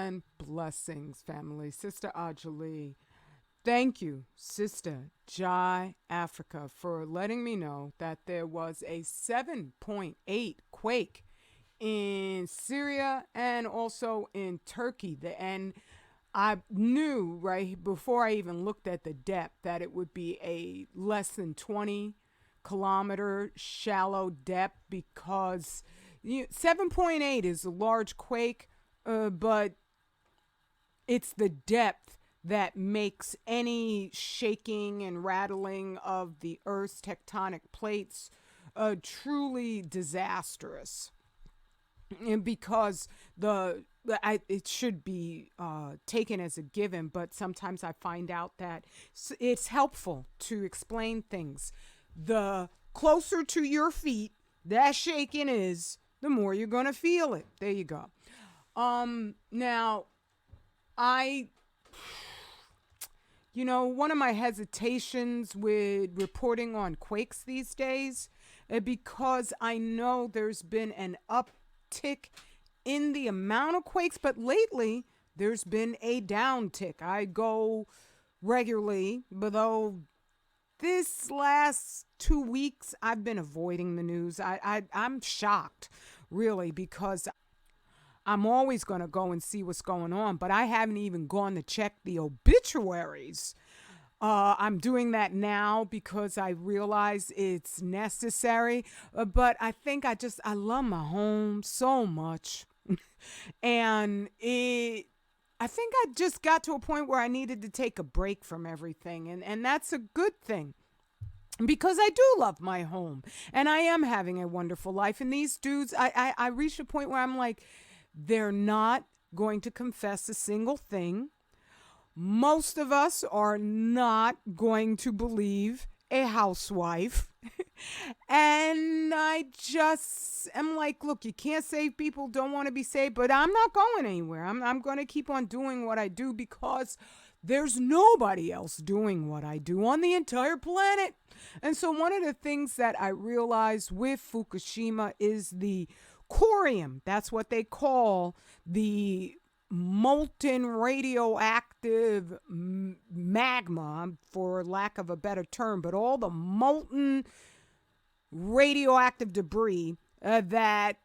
and blessings, family. Sister Ajali, thank you, Sister Jai Africa, for letting me know that there was a 7.8 quake in Syria and also in Turkey. And I knew right before I even looked at the depth that it would be a less than 20-kilometer shallow depth because 7.8 is a large quake, but it's the depth that makes any shaking and rattling of the Earth's tectonic plates truly disastrous. And because it should be taken as a given, but sometimes I find out that it's helpful to explain things. The closer to your feet that shaking is, the more you're going to feel it. There you go. Now, I, one of my hesitations with reporting on quakes these days, because I know there's been an uptick in the amount of quakes, but lately there's been a downtick. I go regularly, but though this last 2 weeks I've been avoiding the news. I'm shocked, really, because I'm always going to go and see what's going on, but I haven't even gone to check the obituaries. I'm doing that now because I realize it's necessary. But I think I love my home so much. And I think I just got to a point where I needed to take a break from everything. And that's a good thing. Because I do love my home and I am having a wonderful life. And these dudes, I reached a point where I'm like, they're not going to confess a single thing. Most of us are not going to believe a housewife. And I just am like, look, you can't save people, don't want to be saved, but I'm not going anywhere. I'm going to keep on doing what I do because there's nobody else doing what I do on the entire planet. And so one of the things that I realized with Fukushima is the corium. That's what they call the molten radioactive magma, for lack of a better term, but all the molten radioactive debris that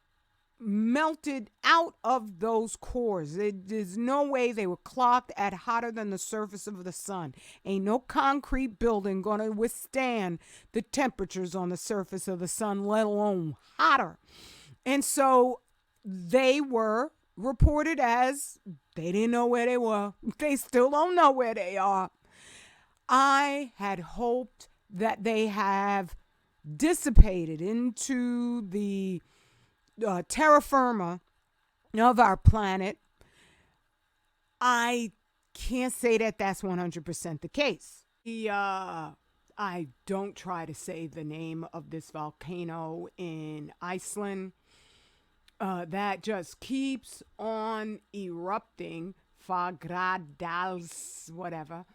melted out of those cores. There's no way they were clocked at hotter than the surface of the sun. Ain't no concrete building going to withstand the temperatures on the surface of the sun, let alone hotter. And so they were reported as they didn't know where they were. They still don't know where they are. I had hoped that they have dissipated into the terra firma of our planet. I can't say that that's 100% the case. I don't try to say the name of this volcano in Iceland. That just keeps on erupting. Fagradals, whatever.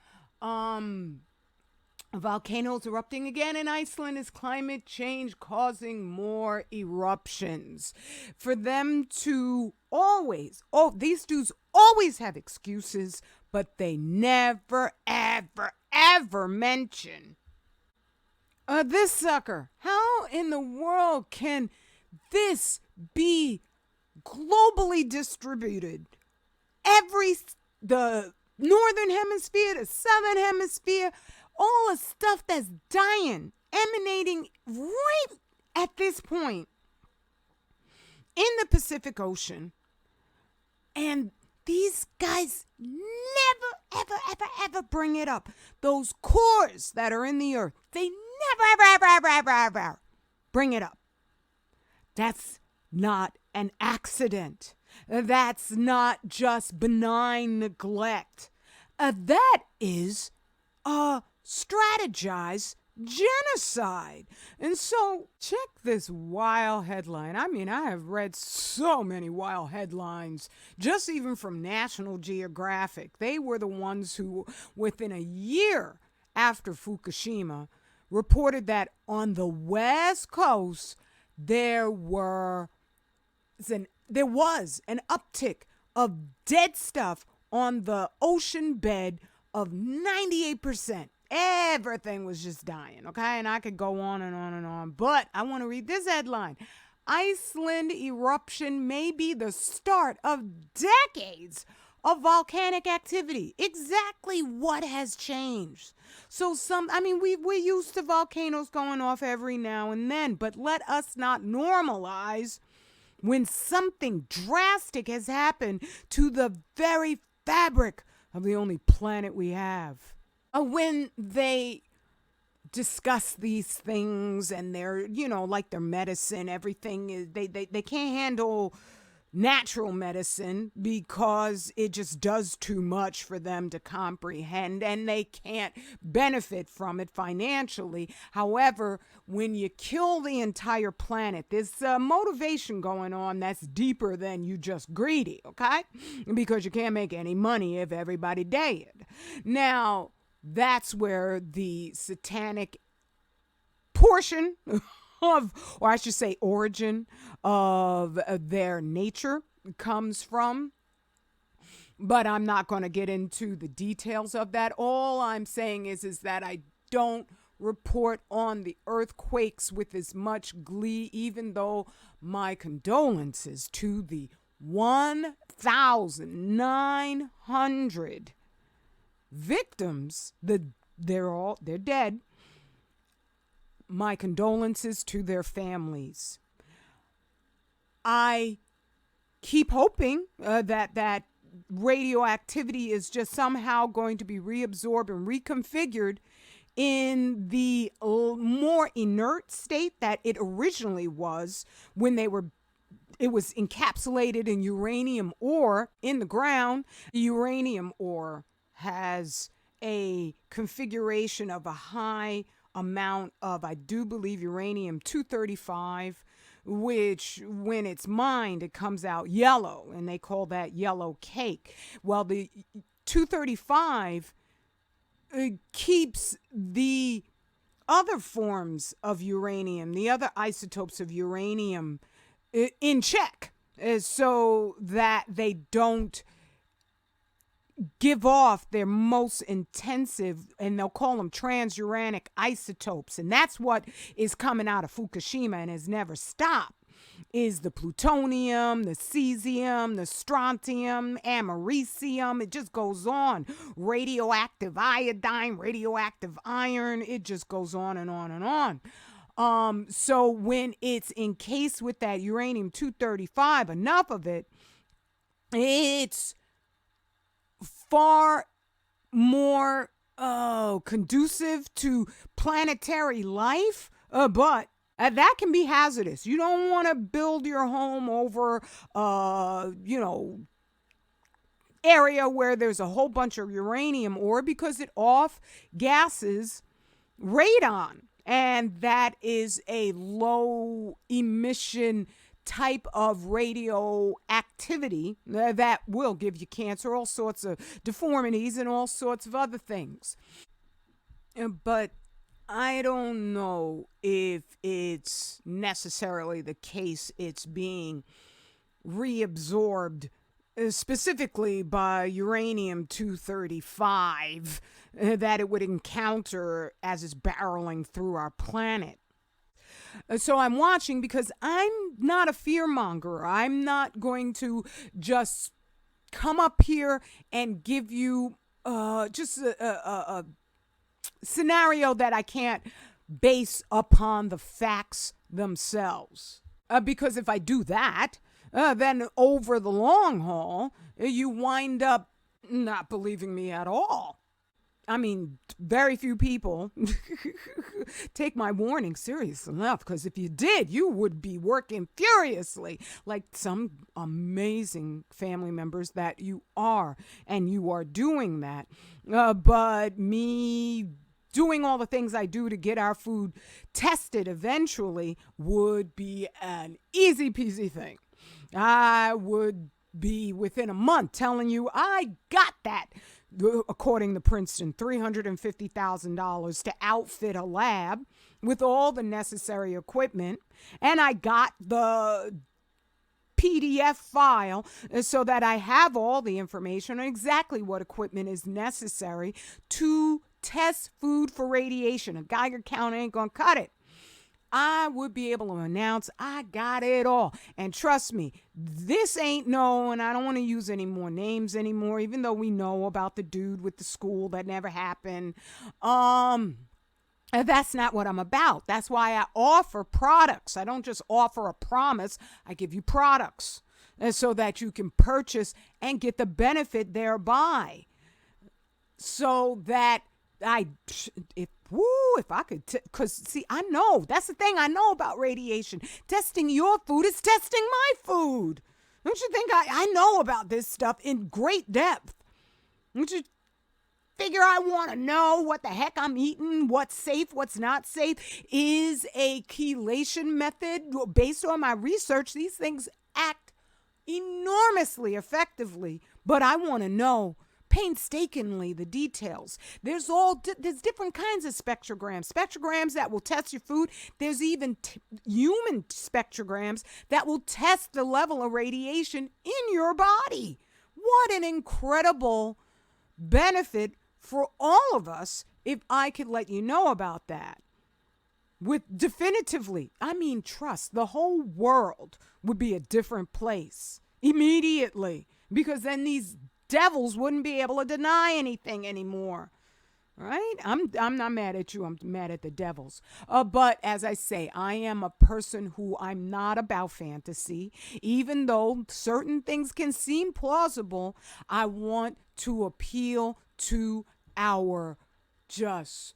Volcanoes erupting again in Iceland. Is climate change causing more eruptions? For them to these dudes always have excuses, but they never, ever, ever mention this sucker. How in the world can this be globally distributed? The northern hemisphere, the southern hemisphere, all the stuff that's dying, emanating right at this point in the Pacific Ocean. And these guys never, ever, ever, ever bring it up. Those cores that are in the earth, they never, ever, ever, ever, ever, ever bring it up. That's not an accident. That's not just benign neglect. That is strategized genocide. And so check this wild headline. I mean, I have read so many wild headlines, just even from National Geographic. They were the ones who, within a year after Fukushima, reported that on the West Coast, there was an uptick of dead stuff on the ocean bed of 98%. Everything was just dying, okay? And I could go on and on and on. But I want to read this headline. Iceland eruption may be the start of decades of volcanic activity. Exactly what has changed? So we're used to volcanoes going off every now and then, but let us not normalize when something drastic has happened to the very fabric of the only planet we have. When they discuss these things and they're, like their medicine, everything is, they can't handle natural medicine because it just does too much for them to comprehend, and they can't benefit from it financially. However, when you kill the entire planet, there's a motivation going on that's deeper than you just greedy, okay? Because you can't make any money if everybody dead. Now, that's where the satanic portion of, or I should say origin of their nature comes from. But I'm not going to get into the details of that. All I'm saying is that I don't report on the earthquakes with as much glee, even though my condolences to the 1,900 victims. They're dead. My condolences to their families. I keep hoping that radioactivity is just somehow going to be reabsorbed and reconfigured in the more inert state that it originally was when it was encapsulated in uranium ore in the ground. The uranium ore has a configuration of a high amount of, I do believe, uranium-235, which when it's mined, it comes out yellow, and they call that yellow cake. Well, the 235 keeps the other forms of uranium, the other isotopes of uranium, in check, so that they don't give off their most intensive, and they'll call them transuranic isotopes. And that's what is coming out of Fukushima and has never stopped, is the plutonium, the cesium, the strontium, americium. It just goes on. Radioactive iodine, radioactive iron. It just goes on and on and on. So when it's encased with that uranium-235, enough of it, it's far more conducive to planetary life, but that can be hazardous. You don't want to build your home over, area where there's a whole bunch of uranium ore, because it off gases radon, and that is a low emission type of radioactivity that will give you cancer, all sorts of deformities, and all sorts of other things. But I don't know if it's necessarily the case it's being reabsorbed specifically by uranium-235 that it would encounter as it's barreling through our planet. So I'm watching, because I'm not a fearmonger. I'm not going to just come up here and give you just a scenario that I can't base upon the facts themselves. Because if I do that, then over the long haul, you wind up not believing me at all. I mean, very few people take my warning serious enough, because if you did, you would be working furiously, like some amazing family members that you are, and you are doing that. But me doing all the things I do to get our food tested eventually would be an easy peasy thing. I would be within a month telling you I got that, according to Princeton, $350,000 to outfit a lab with all the necessary equipment. And I got the PDF file so that I have all the information on exactly what equipment is necessary to test food for radiation. A Geiger counter ain't gonna cut it. I would be able to announce I got it all. And trust me, this ain't no, and I don't want to use any more names anymore, even though we know about the dude with the school that never happened. That's not what I'm about. That's why I offer products. I don't just offer a promise. I give you products so that you can purchase and get the benefit thereby. So that if I could, because see, I know, that's the thing I know about radiation. Testing your food is testing my food. Don't you think I know about this stuff in great depth? Don't you figure I want to know what the heck I'm eating, what's safe, what's not safe? Is a chelation method based on my research? These things act enormously effectively, but I want to know painstakingly the details. There's different kinds of spectrograms that will test your food. There's even human spectrograms that will test the level of radiation in your body. What an incredible benefit for all of us if I could let you know about that. With definitively, I mean trust, the whole world would be a different place immediately, because then these devils wouldn't be able to deny anything anymore. Right? I'm not mad at you. I'm mad at the devils. But as I say, I am a person who I'm not about fantasy. Even though certain things can seem plausible, I want to appeal to our just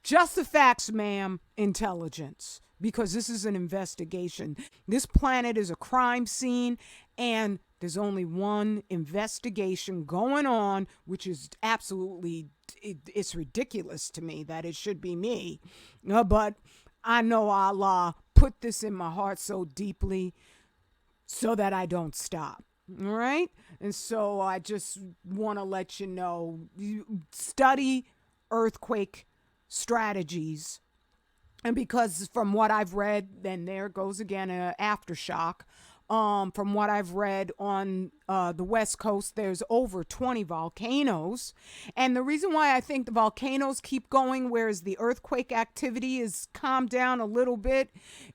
the facts, ma'am, intelligence. Because this is an investigation. This planet is a crime scene, and there's only one investigation going on, which is absolutely, it's ridiculous to me that it should be me. But I know Allah put this in my heart so deeply so that I don't stop. All right? And so I just want to let you know, study earthquake strategies. And because from what I've read, then there goes again an aftershock. From what I've read on the West Coast, there's over 20 volcanoes. And the reason why I think the volcanoes keep going, whereas the earthquake activity is calmed down a little bit,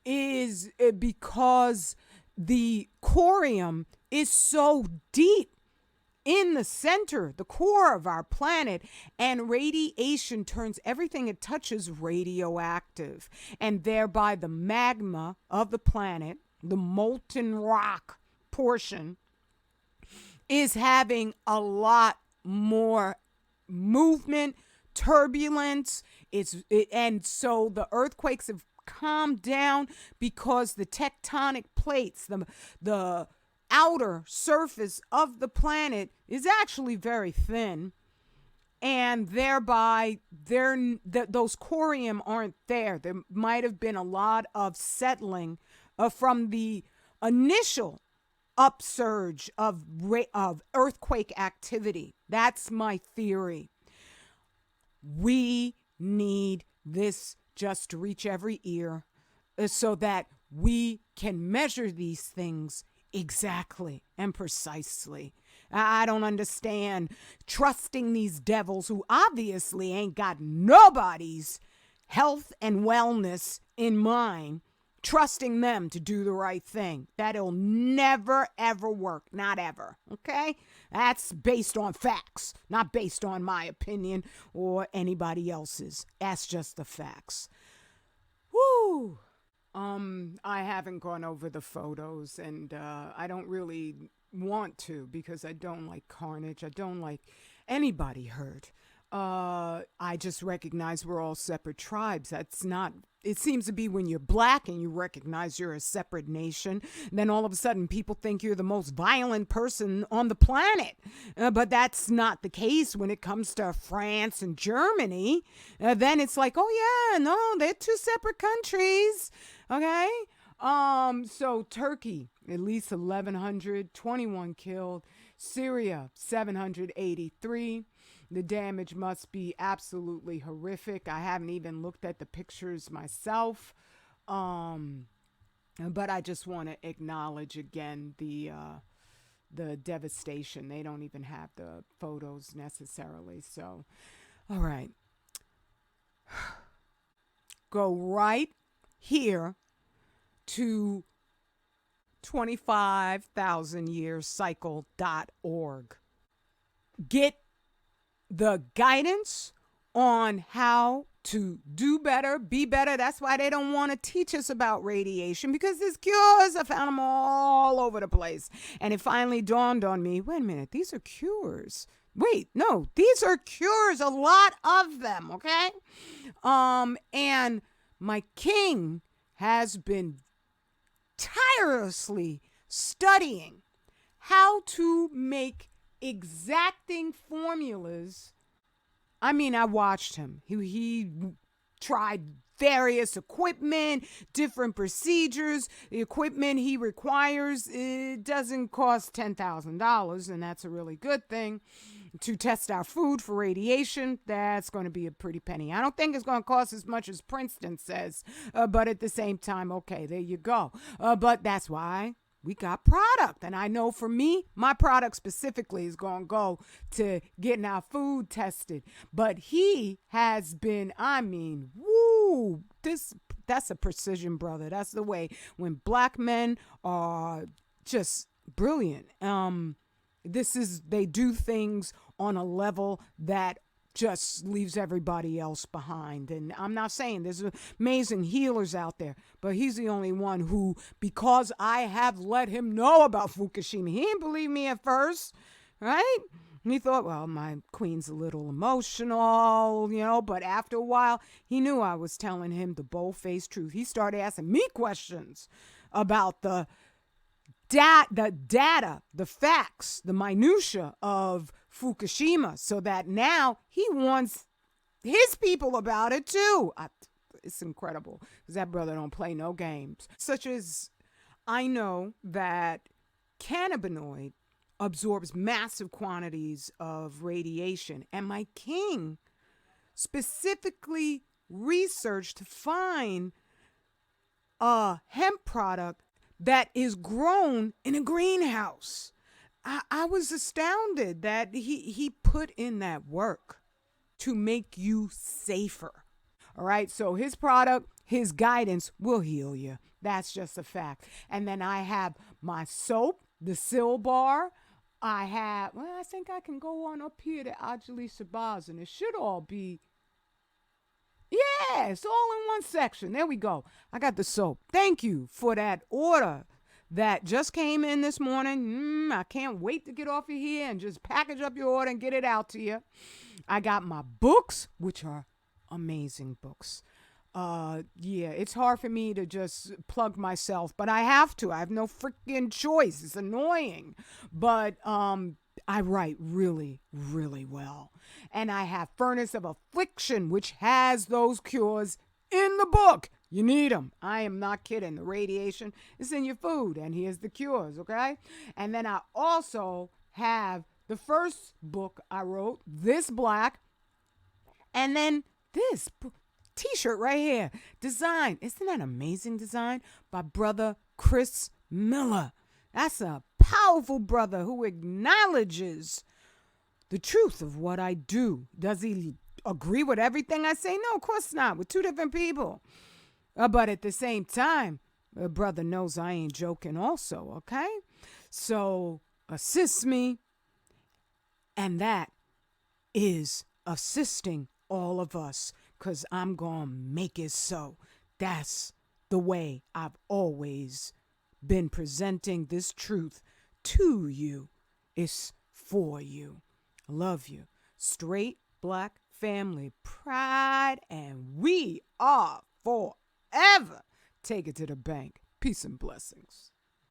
is because the corium is so deep in the center, the core of our planet, and radiation turns everything it touches radioactive, and thereby the magma of the planet, the molten rock portion, is having a lot more movement, turbulence. And so the earthquakes have calmed down because the tectonic plates, the outer surface of the planet is actually very thin, and thereby those corium aren't there. There might have been a lot of settling from the initial upsurge of earthquake activity. That's my theory. We need this just to reach every ear so that we can measure these things exactly and precisely. I don't understand trusting these devils who obviously ain't got nobody's health and wellness in mind, trusting them to do the right thing. That'll never, ever work. Not ever. Okay? That's based on facts, not based on my opinion or anybody else's. That's just the facts. Woo! I haven't gone over the photos, and I don't really want to, because I don't like carnage. I don't like anybody hurt. I just recognize we're all separate tribes. That's not, it seems to be when you're black and you recognize you're a separate nation, then all of a sudden people think you're the most violent person on the planet. But that's not the case when it comes to France and Germany. Then it's like, oh yeah, no, they're two separate countries. Okay? So Turkey, at least 1,100, 21 killed. Syria, 783. The damage must be absolutely horrific. I haven't even looked at the pictures myself. But I just want to acknowledge again the devastation. They don't even have the photos necessarily. So, all right, go right here to 25,000yearscycle.org. Get the guidance on how to do better, be better. That's why they don't want to teach us about radiation, because there's cures. I found them all over the place. And it finally dawned on me, wait a minute, these are cures. Wait, no, these are cures, a lot of them, okay? And my king has been tirelessly studying how to make exacting formulas. I mean, I watched him. He tried various equipment, different procedures. The equipment he requires, it doesn't cost $10,000, and that's a really good thing. To test our food for radiation, that's going to be a pretty penny. I don't think it's going to cost as much as Princeton says, but at the same time, okay, there you go. But that's why we got product. And I know for me, my product specifically is going to go to getting our food tested. But he has been, I mean, woo, that's a precision, brother. That's the way when black men are just brilliant. They do things on a level that just leaves everybody else behind. And I'm not saying there's amazing healers out there, but he's the only one who, because I have let him know about Fukushima, he didn't believe me at first, right? And he thought, well, my queen's a little emotional, but after a while, he knew I was telling him the bold-faced truth. He started asking me questions about the data, the facts, the minutia of Fukushima, so that now he wants his people about it too. It's incredible, because that brother don't play no games. Such as, I know that cannabinoid absorbs massive quantities of radiation, and my king specifically researched to find a hemp product that is grown in a greenhouse. I was astounded that he put in that work to make you safer. All right, so his product, his guidance will heal you. That's just a fact. And then I have my soap, the Sil Bar. I think I can go on up here to Ajali Shabazz, and it should all be, yeah, it's all in one section. There we go. I got the soap. Thank you for that order that just came in this morning. I can't wait to get off of here and just package up your order and get it out to you. I got my books, which are amazing books. It's hard for me to just plug myself, but I have to. I have no freaking choice. It's annoying. But I write really, really well. And I have Furnace of Affliction, which has those cures in the book. You need them. I am not kidding. The radiation is in your food, and here's the cures, okay? And then I also have the first book I wrote, This Black, and then this t-shirt right here. Design. Isn't that amazing design? By brother Chris Miller. That's a powerful brother who acknowledges the truth of what I do. Does he agree with everything I say? No, of course not. We're two different people. But at the same time, brother knows I ain't joking also, okay? So assist me. And that is assisting all of us, because I'm going to make it so. That's the way I've always been presenting this truth to you. It's for you. Love you. Straight black family pride, and we are forever. Take it to the bank. Peace and blessings.